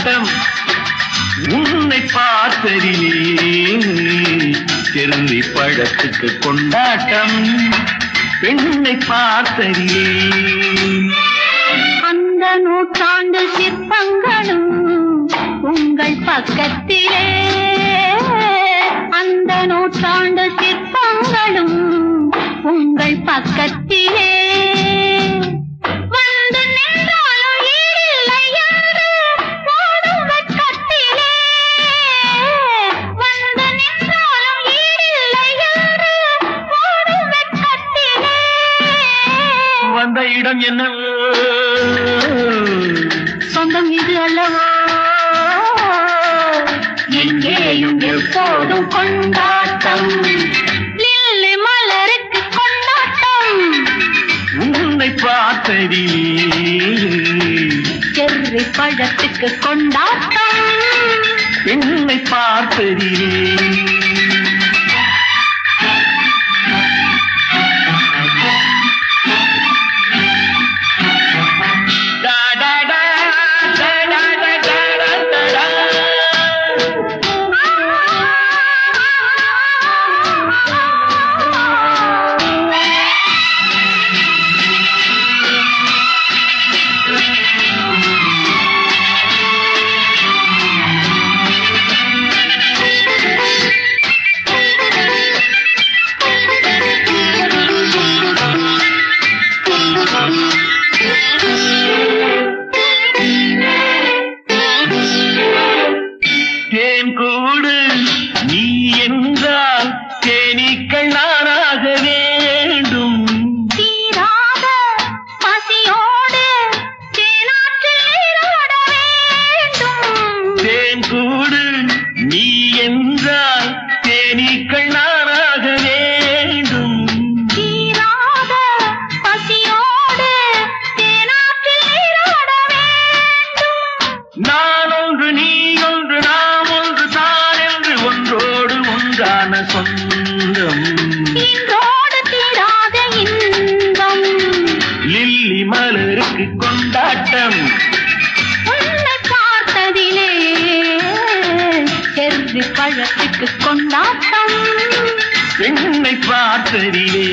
கொண்டாட்டம் உன்னை பார்த்ததிலே செருந்தி பழத்துக்கு கொண்டாட்டம் பெண்ணை பார்த்ததிலே அந்த நூற்றாண்டு சிற்பங்களும் உங்கள் பக்கத்திலே அந்த நூற்றாண்டு சிற்பங்களும் உங்கள் பக்கத்திலே வந்து நின்றாலும் ஈடில்லை என்று ஓடும் வெட்கத்திலே வந்து நின்றாலும் ஈடில்லை என்று ஓடும் வெட்கத்திலே வந்த இடம் என்னவோ சொந்தம் இது அல்லவோ எங்கேயும் எப்போதும் கொண்டாட்டம் லில்லி மலருக்கு கொண்டாட்டம் உன்னை பார்த்ததிலே செர்ரி பழத்துக்கு கொண்டாட்டம் பெண்ணை பார்த்ததிலே கூடு நீ என்றால் தேனீக்கள் நானாக வேண்டும் தீராத பசியோடு தேனாற்றில் நீராட வேண்டும் தேன் கூடு நீ என்றால் தேனீக்கள் நானாக வேண்டும் தீராத பசியோடு தேனாற்றில் நீராட வேண்டும் நான் ஒன்று நீ ஒன்று நாம் ஒன்று தான் என்று ஒன்றோடு ஒன்றான சொந்தம் இன்றோடு தீராத இன்பம் லில்லி மலருக்கு கொண்டாட்டம் உன்னை பார்த்ததிலே செர்ரி பழத்துக்கு கொண்டாட்டம் பெண்ணை பார்த்ததிலே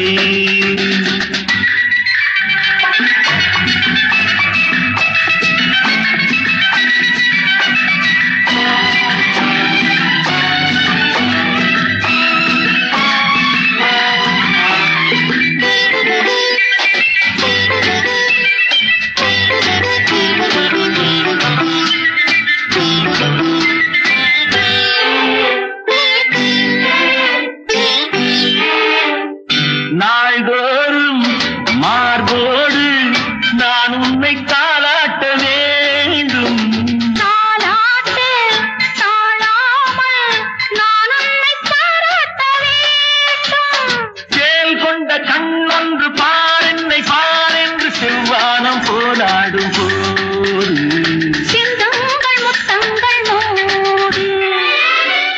நாள்தோறும் மார்போடு நான் உன்னை தாளாட்ட வேண்டும் தாலாட்டு தாழாமல் நான் உன்னை பாராட்ட வேண்டும் சேல் கொண்ட கண்ணொன்று பாரென்னை பாரென்று செவ்வானம் போலாடும் போது சிந்தங்கள் முத்தங்கள் நூறு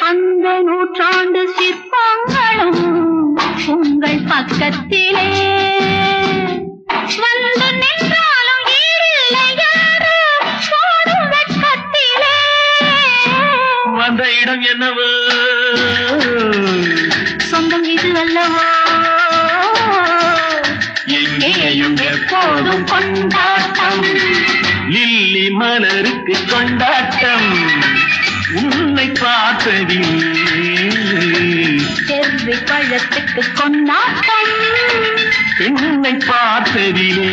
அந்த நூற்றாண்டு சிற்பங்களும் உங்கள் பக்கத்திலே வந்து நின்றாலும் ஈடில்லை என்று ஓடும் வெட்கத்திலே வந்த இடம் என்னவோ சொந்தம் இது அல்லவோ எங்கேயும் எப்போதும் கொண்டாட்டம் லில்லி மலருக்கு கொண்டாட்டம் உன்னை பார்த்ததிலே செர்ரி பழத்துக்கு கொண்டாட்டம் பெண்ணை பார்த்ததிலே